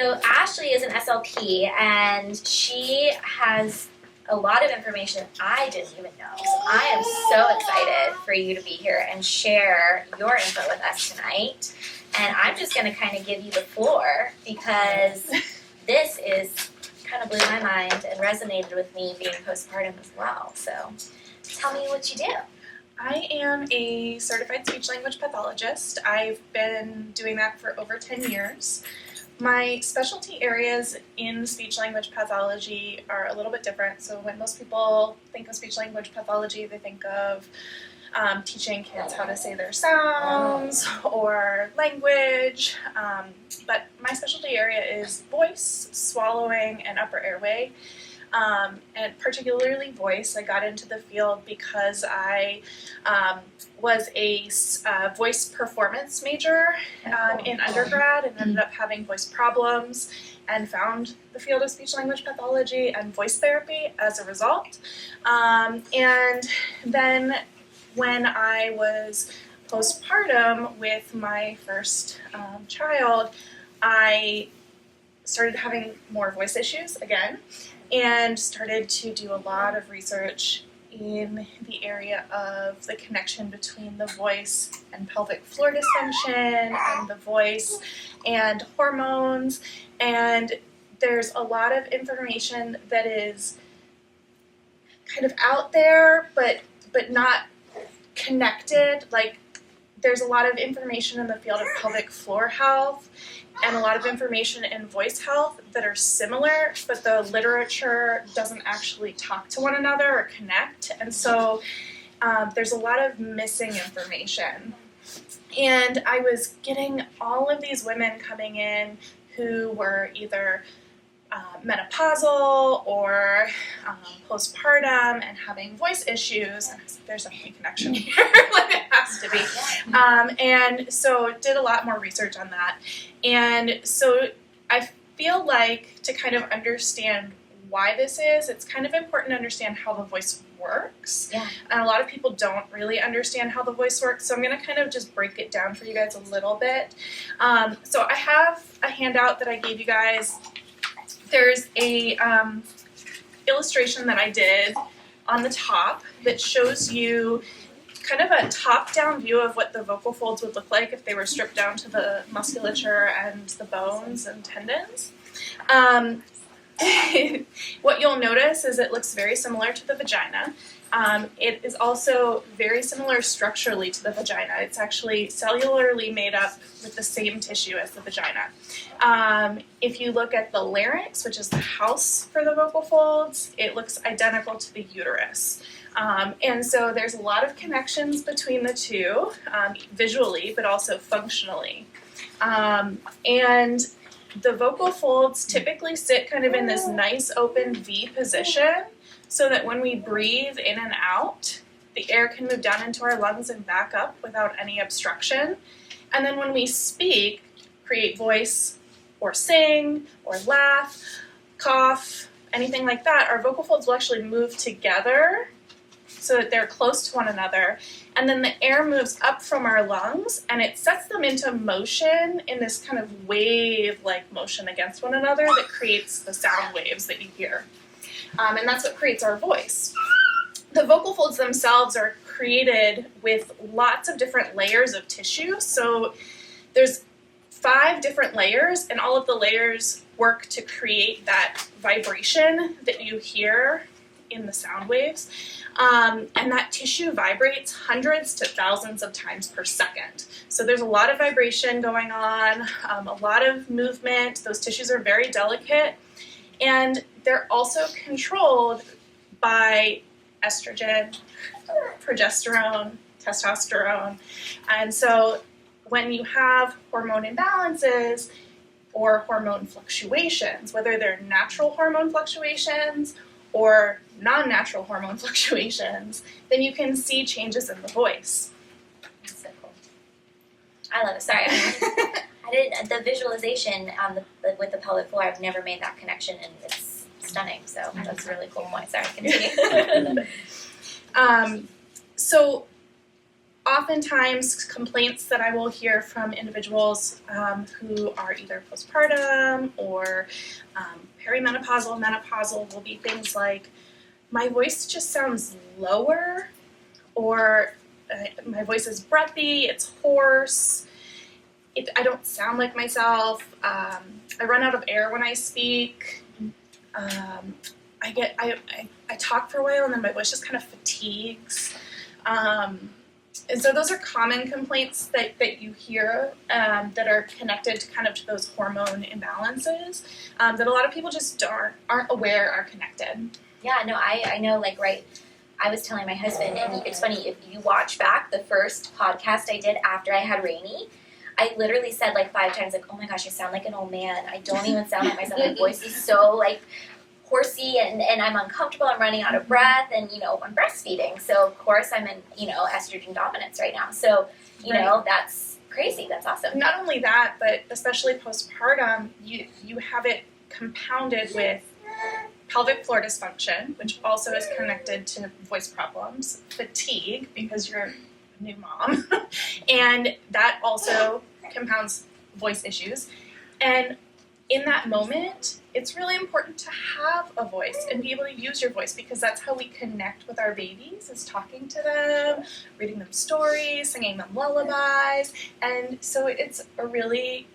So Ashley is an SLP, and she has a lot of information I didn't even know. So I am so excited for you to be here and share your info with us tonight. And I'm just going to kind of give you the floor because this is kind of blew my mind and resonated with me being postpartum as well. So tell me what you do. I am a certified speech-language pathologist. I've been doing that for over 10 years. My specialty areas in speech-language pathology are a little bit different. So when most people think of speech-language pathology, they think of teaching kids how to say their sounds or language. But my specialty area is voice, swallowing, and upper airway. And particularly voice. I got into the field because I was a voice performance major in undergrad and ended up having voice problems and found the field of speech-language pathology and voice therapy as a result. And then when I was postpartum with my first child, I started having more voice issues again, and started to do a lot of research in the area of the connection between the voice and pelvic floor dysfunction and the voice and hormones. And there's a lot of information that is kind of out there but not connected. Like, there's a lot of information in the field of pelvic floor health and a lot of information in voice health that are similar, but the literature doesn't actually talk to one another or connect. And so there's a lot of missing information. And I was getting all of these women coming in who were either menopausal or postpartum and having voice issues. And I was like, there's definitely a connection here, like it has to be. And so did a lot more research on that. And so I feel like to kind of understand why this is, it's kind of important to understand how the voice works. Yeah. And a lot of people don't really understand how the voice works, so I'm going to kind of just break it down for you guys a little bit. So I have a handout that I gave you guys. There's a illustration that I did on the top that shows you kind of a top-down view of what the vocal folds would look like if they were stripped down to the musculature and the bones and tendons. What you'll notice is it looks very similar to the vagina. It is also very similar structurally to the vagina. It's actually cellularly made up with the same tissue as the vagina. If you look at the larynx, which is the house for the vocal folds, it looks identical to the uterus. And so there's a lot of connections between the two, visually, but also functionally. And the vocal folds typically sit kind of in this nice open V position, so that when we breathe in and out, the air can move down into our lungs and back up without any obstruction. And then when we speak, create voice, or sing, or laugh, cough, anything like that, our vocal folds will actually move together so that they're close to one another. And then the air moves up from our lungs, and it sets them into motion in this kind of wave-like motion against one another that creates the sound waves that you hear. And that's what creates our voice. The vocal folds themselves are created with lots of different layers of tissue. So there's 5 different layers, and all of the layers work to create that vibration that you hear in the sound waves. And that tissue vibrates hundreds to thousands of times per second. So there's a lot of vibration going on, a lot of movement. Those tissues are very delicate. And they're also controlled by estrogen, progesterone, testosterone. And so when you have hormone imbalances or hormone fluctuations, whether they're natural hormone fluctuations or non-natural hormone fluctuations, then you can see changes in the voice. That's so cool. I love it. Sorry. I did the visualization on with the pelvic floor. I've never made that connection, and it's stunning. So that's a really cool point. Sorry, continue. So oftentimes complaints that I will hear from individuals who are either postpartum or perimenopausal, menopausal will be things like, my voice just sounds lower, or my voice is breathy, it's hoarse, I don't sound like myself, I run out of air when I speak, I talk for a while and then my voice just kind of fatigues. And so those are common complaints that you hear that are connected to kind of to those hormone imbalances that a lot of people just aren't aware are connected. Yeah, no, I know, like, right, I was telling my husband, and it's funny, if you watch back the first podcast I did after I had Rainey, I literally said, like, 5 times, like, oh my gosh, I sound like an old man. I don't even sound like myself. My voice is so, like, horsey, and I'm uncomfortable. I'm running out of breath, and, you know, I'm breastfeeding. So, of course, I'm in, you know, estrogen dominance right now. So, you know, that's crazy. That's awesome. Not only that, but especially postpartum, you have it compounded with pelvic floor dysfunction, which also is connected to voice problems, fatigue, because you're a new mom, and that also compounds voice issues. And in that moment, it's really important to have a voice and be able to use your voice, because that's how we connect with our babies, is talking to them, reading them stories, singing them lullabies. And so it's a really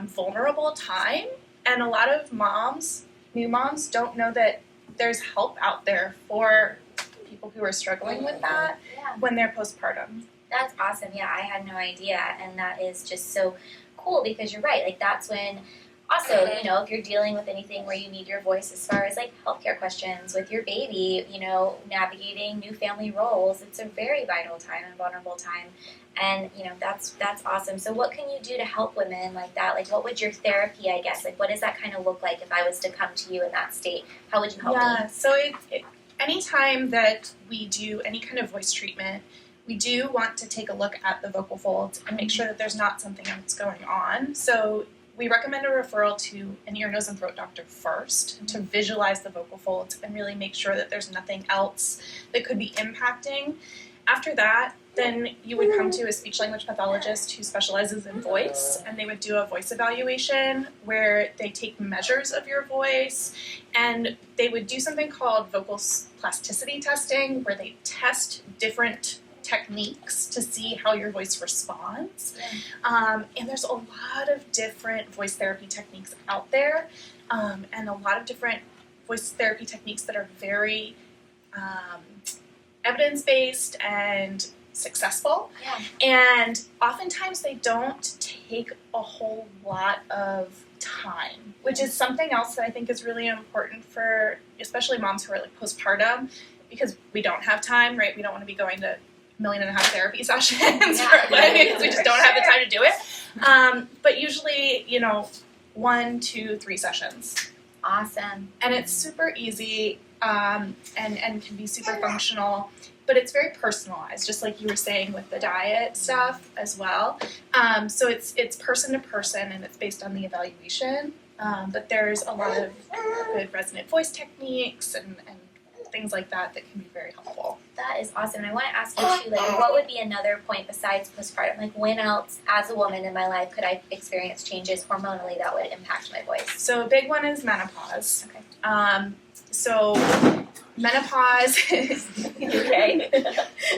vulnerable time, and a lot of moms, new moms, don't know that there's help out there for people who are struggling with that when they're postpartum. That's awesome. Yeah, I had no idea, and that is just so cool, because you're right. Like, that's when, also, you know, if you're dealing with anything where you need your voice as far as, like, healthcare questions with your baby, you know, navigating new family roles, it's a very vital time and vulnerable time. And, you know, that's awesome. So what can you do to help women like that? Like, what would your therapy, I guess, like, what does that kind of look like if I was to come to you in that state? How would you help me? Yeah, so anytime that we do any kind of voice treatment, we do want to take a look at the vocal folds and make sure that there's not something else going on. So we recommend a referral to an ear, nose, and throat doctor first to visualize the vocal folds and really make sure that there's nothing else that could be impacting. After that, then you would come to a speech-language pathologist who specializes in voice, and they would do a voice evaluation where they take measures of your voice, and they would do something called vocal plasticity testing, where they test different techniques to see how your voice responds. And there's a lot of different voice therapy techniques out there, and a lot of different voice therapy techniques that are very evidence-based and successful. And oftentimes they don't take a whole lot of time, which is something else that I think is really important for especially moms who are like postpartum, because we don't have time, right? We don't want to be going to 1.5 million therapy sessions because we just don't have the time to do it. But usually, you know, 1, 2, 3 sessions. Awesome. And it's super easy and can be super functional, but it's very personalized, just like you were saying with the diet stuff as well. So it's person to person, and it's based on the evaluation. But there's a lot of good resonant voice techniques and things like that that can be very helpful. That is awesome. And I want to ask you too, like, what would be another point besides postpartum? Like, when else, as a woman in my life, could I experience changes hormonally that would impact my voice? So a big one is menopause. Okay. So menopause, Okay.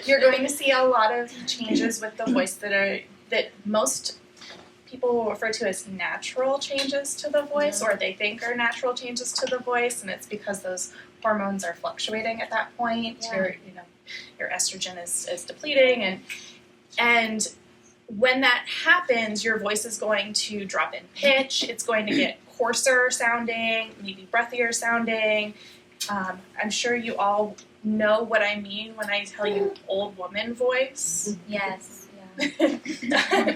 you're going to see a lot of changes with the voice that most people will refer to as natural changes to the voice, or they think are natural changes to the voice, and it's because those hormones are fluctuating at that point. Yeah. Your estrogen is depleting, and when that happens, your voice is going to drop in pitch. It's going to get hoarser sounding, maybe breathier sounding. I'm sure you all know what I mean when I tell you old woman voice. Yes. Yeah.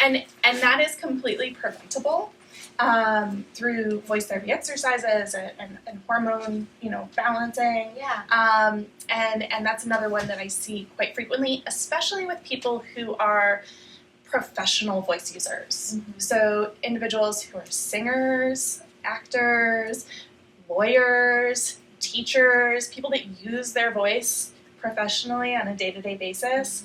And that is completely preventable through voice therapy exercises and hormone, balancing. Yeah. And that's another one that I see quite frequently, especially with people who are professional voice users. Mm-hmm. So individuals who are singers, actors, lawyers, teachers, people that use their voice professionally on a day-to-day basis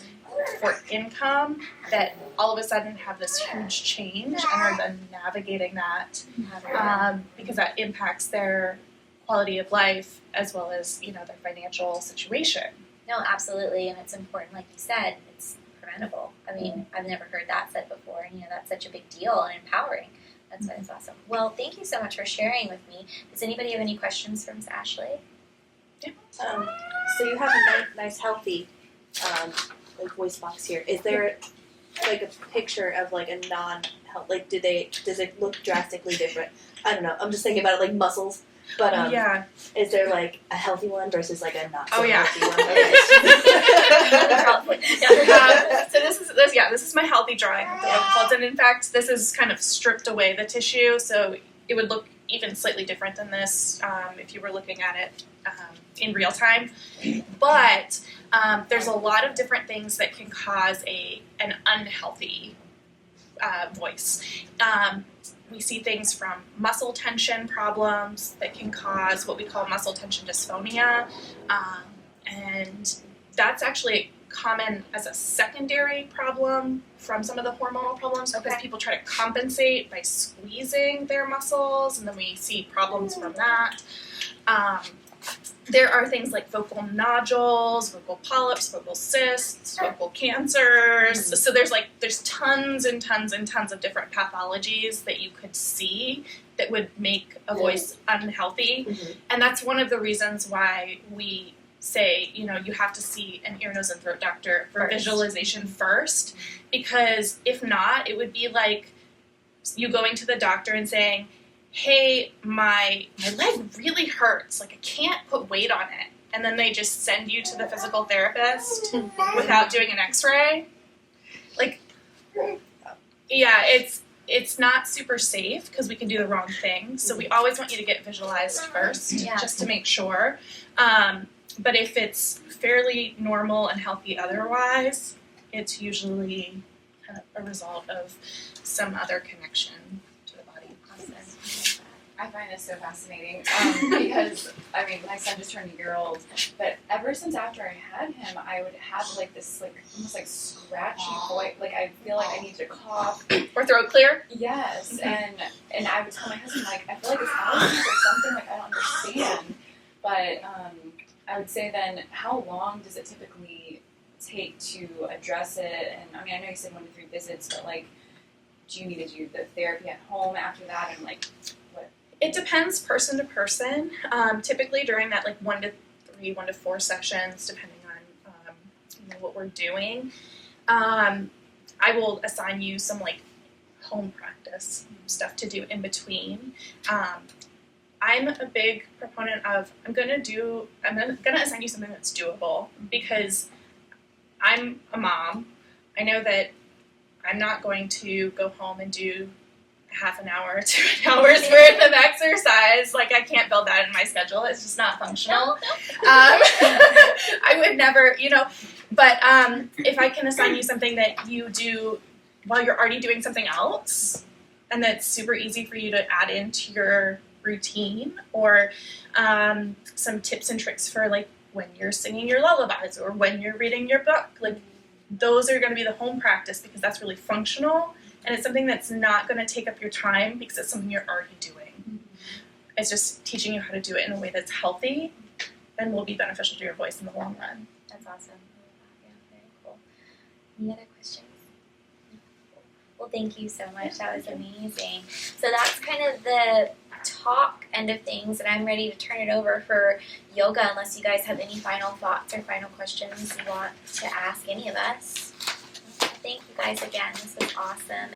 for income that all of a sudden have this huge change and are then navigating that because that impacts their quality of life as well as, you know, their financial situation. No, absolutely, and it's important, like you said, it's preventable. I mean, I've never heard that said before, and, you know, that's such a big deal and empowering. That's why it's awesome. Well, thank you so much for sharing with me. Does anybody have any questions for Ms. Ashley? Yeah. So you have a nice healthy like voice box here. Is there like a picture of like a non-health? Like, does it look drastically different? I don't know. I'm just thinking about it like muscles. But yeah. Is there like a healthy one versus like a not so yeah. healthy one? So this is my healthy drawing of the vocals, and in fact, this is kind of stripped away the tissue, so it would look even slightly different than this if you were looking at it in real time. But there's a lot of different things that can cause an unhealthy voice. We see things from muscle tension problems that can cause what we call muscle tension dysphonia, and that's actually common as a secondary problem from some of the hormonal problems because people try to compensate by squeezing their muscles, and then we see problems from that. There are things like vocal nodules, vocal polyps, vocal cysts, vocal cancers. So there's tons and tons and tons of different pathologies that you could see that would make a voice unhealthy. And that's one of the reasons why we say, you know, you have to see an ear, nose, and throat doctor for visualization first, because if not, it would be like you going to the doctor and saying, hey, my leg really hurts, like I can't put weight on it, and then they just send you to the physical therapist without doing an x-ray. Like, yeah, it's not super safe because we can do the wrong thing, so we always want you to get visualized first, just to make sure. But if it's fairly normal and healthy otherwise, it's usually kind of a result of some other connection to the body. I find this so fascinating because, I mean, my son just turned a year old, but ever since after I had him, I would have like this, like, almost like scratchy voice, like I feel like I need to cough. Or throat clear? Yes, and I would tell my husband, like, I feel like it's allergies or something, like, I don't understand. But I would say then, how long does it typically take to address it? And, I mean, I know you said 1 to 3 visits, but, like, do you need to do the therapy at home after that, and, like, what? It depends person to person. Typically during that like 1 to 3, 1 to 4 sessions, depending on you know, what we're doing, I will assign you some like home practice stuff to do in between. I'm a big proponent of I'm gonna assign you something that's doable because I'm a mom. I know that I'm not going to go home and do half an hour to an hour's worth of exercise. Like, I can't build that in my schedule. It's just not functional. I would never, you know, but if I can assign you something that you do while you're already doing something else, and that's super easy for you to add into your routine, or some tips and tricks for like when you're singing your lullabies or when you're reading your book, like those are going to be the home practice because that's really functional. And it's something that's not going to take up your time because it's something you're already doing. It's just teaching you how to do it in a way that's healthy and will be beneficial to your voice in the long run. That's awesome. Yeah, very cool. Any other questions? Well, thank you so much. That was amazing. So that's kind of the talk end of things, and I'm ready to turn it over for yoga unless you guys have any final thoughts or final questions you want to ask any of us. Thank you guys again. This was awesome.